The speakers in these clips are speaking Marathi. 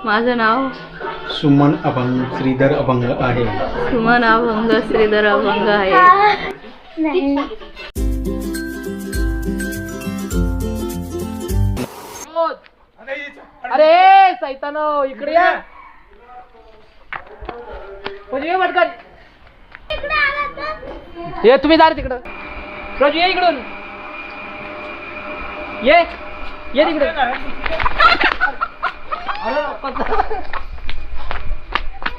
माझं नाव सुमन अभंग श्रीधर अभंग आहे. सुमन अभंग श्रीधर अभंग आहे. अरे सैतानो इकडे या. ये पटकन. ये तुम्ही जा तिकडं. रोज ये इकडून. ये तिकडे.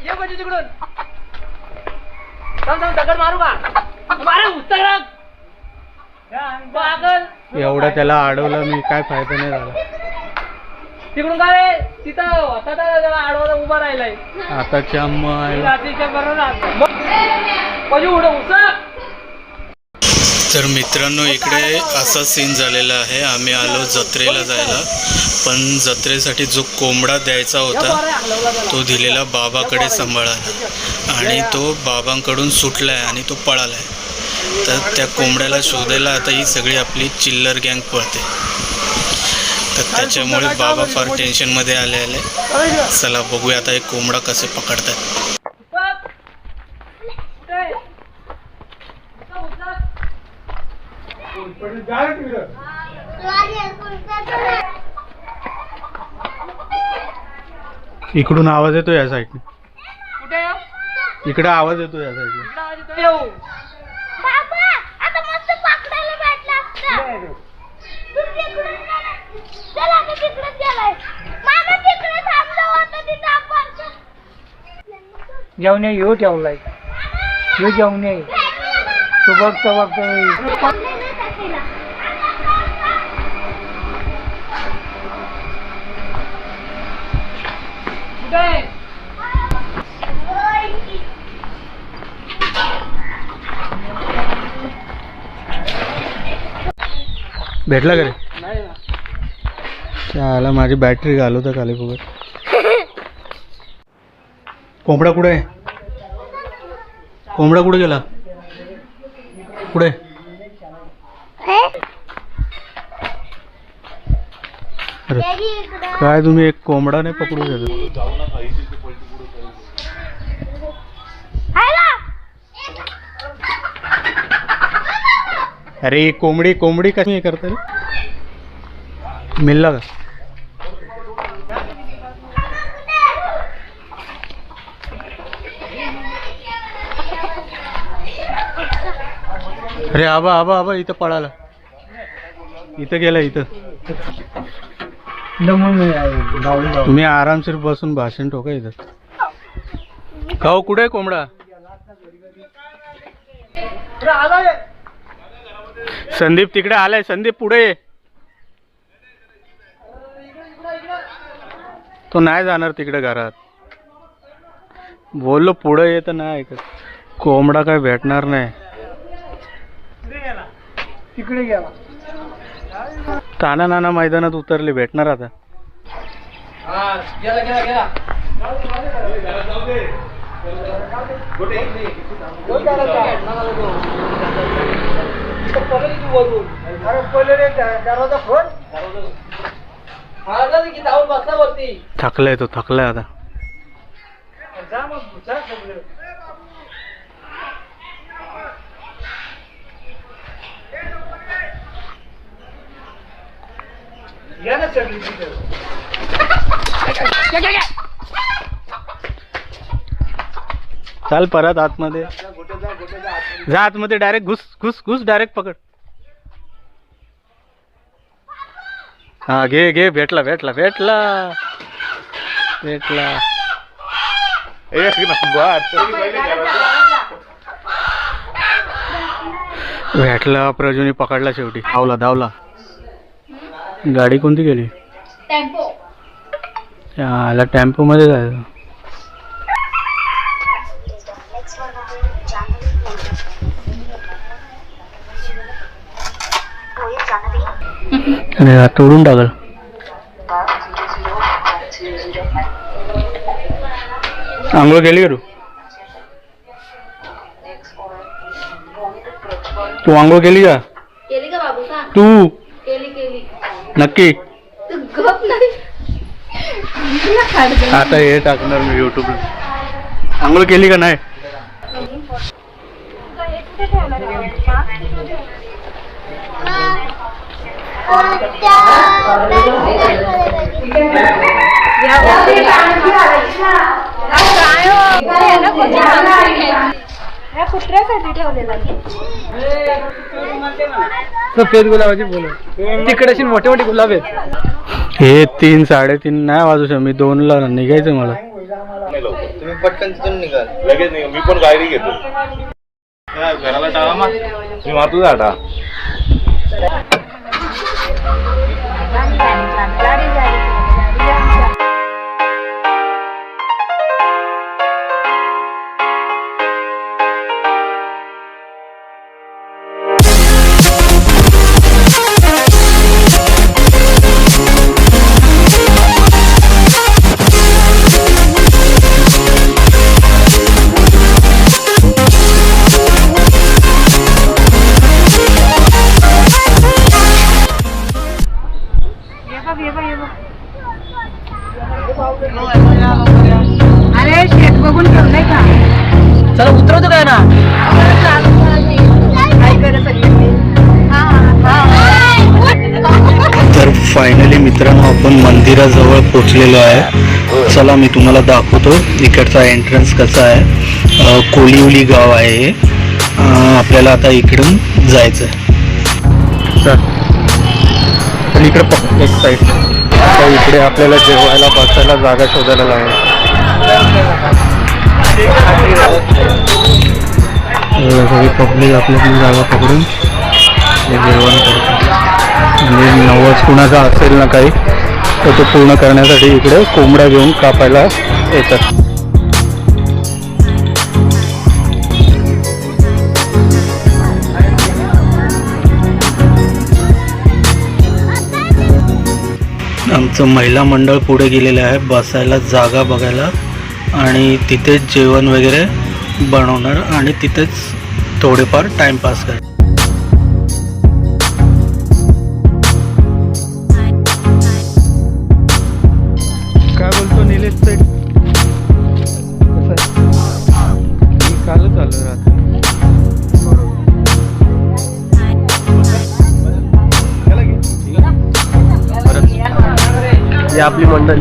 ये म्हणजे तिकडून. दगड मारू का? मारे उत्तर पागल. एवढं त्याला अडवलं मी, काय फायदा नाही झाला. तिकडून काय तिथं होता त्याला आडवा उभा राहिलाय. आता तर मित्रांनो, इकडे असा सीन झालेला आहे. आम्ही आलो जत्रेला जायला, पण जत्रेसाठी जो कोंबडा द्यायचा होता तो दिलेला बाबाकडे सांभाळायला, आणि तो बाबांकडून सुटलाय आणि तो पळालाय. तर त्या कोंबड्याला शोधायला आता ही सगळी आपली चिल्लर गँग पळते. तर त्याच्यामुळे बाबा फार टेन्शनमध्ये आले. चला बघूया आता एक कोंबडा कसे पकडतात. इकडून आवाज येतो या साईडने. इकडे आवाज येतो या साईडने. जेवण येऊ ठेवलाय. येऊ जेवण ये. तू बघतो भेटला का रे? त्याला माझी बॅटरी घालू तर खाली बघत. कोंबडा कुठे आहे? कोंबडा कुठे गेला? कुठे? अरे काय तुम्ही एक कोंबडा नाही पकडू शकत? अरे कोंबडी कशी करता रे? मिळला का? अरे आबा इथं पळाला. इथं गेला. इथं तुम्ही आरामशीर बसून भाषण ठोका इथं. खाऊ कुठे आहे कोंबडा? संदीप तिकडे आलाय. संदीप पुढे ये. तो नाही जाणार तिकडे घरात. बोललो पुढे ये तर नाही ऐकत. कोंबडा काय भेटणार नाही. तिकडे गेला. ताना नाना मैदानात उतरले. भेटणार आता. गेला. थकलाय तो. थकलाय आता. चाल परत आतमध्ये जा. आतमध्ये डायरेक्ट घुस डायरेक्ट पकड. हा घे. भेटला. भेटला. प्रजूने पकडला शेवटी. धावला. गाडी कोणती गेली? टेम्पो. याला टेम्पो मध्ये जायचं. अरे तोडून टाकल. आंघोळ केली का तू आंघोळ केली का? बाबू का तू केली नक्की? तू गप नाही. आता हे टाकणार मी युट्यूबला. आंघोळ केली का नाही? कुत्र्यासाठी ठेवलेला सफेद गुलाबाची फुलं तिकडे अशी मोठे मोठे गुलाब आहेत. हे 3 3:30 नाही वाजू शकत. मी 2ला निघायचं मला. तुम्ही पटकन तिथून निघाल. लगेच निघा. मी पण गाडी घेतो. घराला टाळा मग मी मारतो जाटा. अरे शेत बघून ठेवलंय का? चला उतरवतो काय ना. तर फायनली मित्रांनो आपण मंदिराजवळ पोचलेलो आहे. चला मी तुम्हाला दाखवतो इकडचा एंट्रन्स कसा आहे. कोलिवली गाव आहे हे. आपल्याला आता इकडून जायचं आहे. तर इकडे एक साईड. तर इकडे आपल्याला जेवायला बसायला जागा शोधायला लागेल. सगळी पब्लिक आपली जागा पकडून जेवण करतो. म्हणजे नवस कुणाचा असेल ना काही तर तो पूर्ण करण्यासाठी इकडे कोंबड्या घेऊन कापायला येतात. आमचं महिला मंडळ पुढे गेलेलं आहे बसायला जागा बघायला आणि तिथेच जेवण वगैरे बनवणार आणि तिथेच थोडेफार टाइमपास करणार. काय बोलतो निलेश साईड? कालच आलं रात्री. ही आपली मंडळी.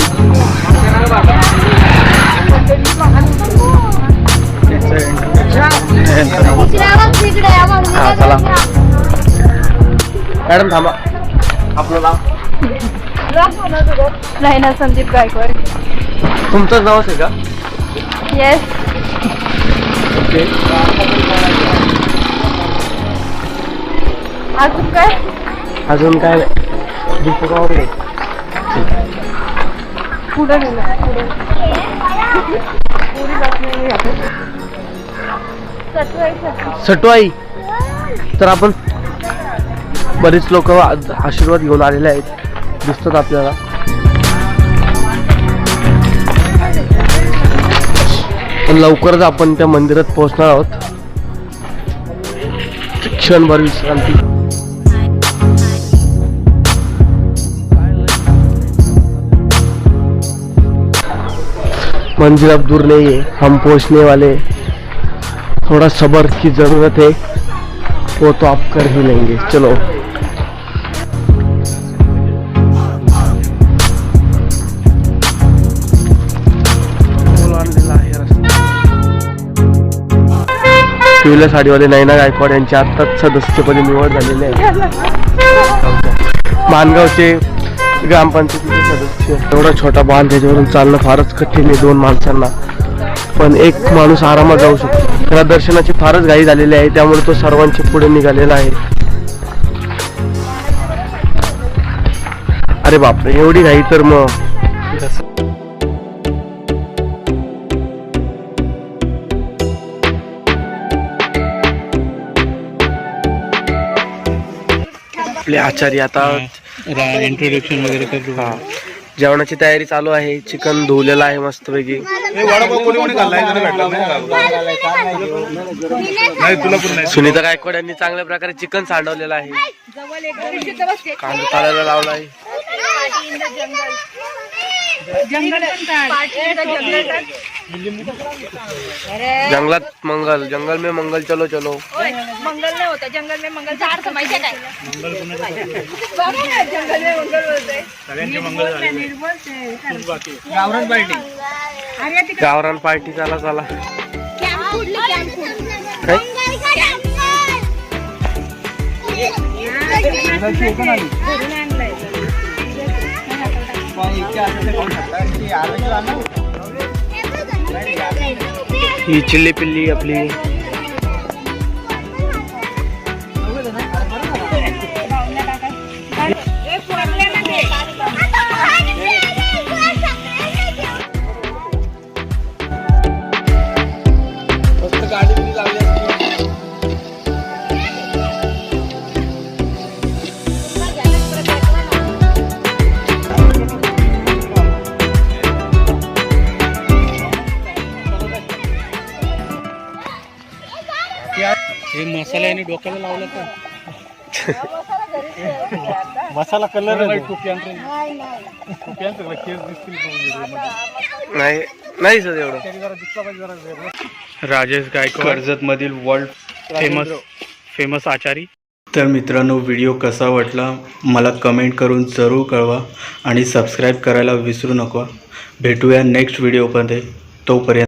हा चला. मॅडम थांबा. आपलं नाव? नाही ना, संदीप गायकवाड. तुमचंच नावच आहे का? येस. ओके. अजून काय? अजून काय नाही. पुढे गेलं. सटवाई. तर आपण बरेच लोक आशीर्वाद घेऊन आलेले आहेत दिसतात आपल्याला. पण लवकरच आपण त्या मंदिरात पोहोचणार आहोत. क्षणभर विश्रांती. मंदिर अब दूर नहीं है, हम पहुंचने वाले. थोड़ा सब्र की जरूरत है, वो तो आप कर ही लेंगे. चलो. पिवळ्या साडीवाले नैना गायकवाड यांची आत्ताच सदस्यपदी निवड झालेली आहे. मानगावचे ग्रामपंचायतीचे सदस्य. एवढा छोटा बांध त्याच्यावरून चालणं फारच कठीण आहे 2 माणसांना. पण एक माणूस आरामात जाऊ शकतो. त्याला दर्शनाची फारच घाई झालेली आहे त्यामुळे तो सर्वांच्या पुढे निघालेला आहे. अरे बापरे, एवढी घाई तर मग. आपले आचार्य आता इंट्रोडक्शन वगैरे करतो. जेवणाची तयारी चालू आहे. चिकन धुवलेलं आहे मस्तपैकी. सुनीता गायकवाड यांनी चांगल्या प्रकारे चिकन सांडवलेलं आहे. कांदा तळायला लावला आहे. जंगलात मंगल, जंगल में मंगल, चलो चलो. मंगल नाही होतं, जंगल में मंगल चा अर्थ माहिती काय? बघा ना, जंगल में मंगल होते. सगळ्यांचे मंगल झाले. गावरान पार्टी. गावरान पार्टी, चला चला. काय? ही चिल्ली पिल्ली आपली. हे मसाला आणि डोक्याला लावलं का? मसाला कलर नाही नाही सर एवढं. राजेश गायकवाड, कर्जत मधील वर्ल्ड फेमस आचारी. तर मित्रांनो, व्हिडिओ कसा वाटला मला कमेंट करून जरूर कळवा आणि सबस्क्राईब करायला विसरू नका. भेटूया नेक्स्ट व्हिडिओमध्ये. तोपर्यंत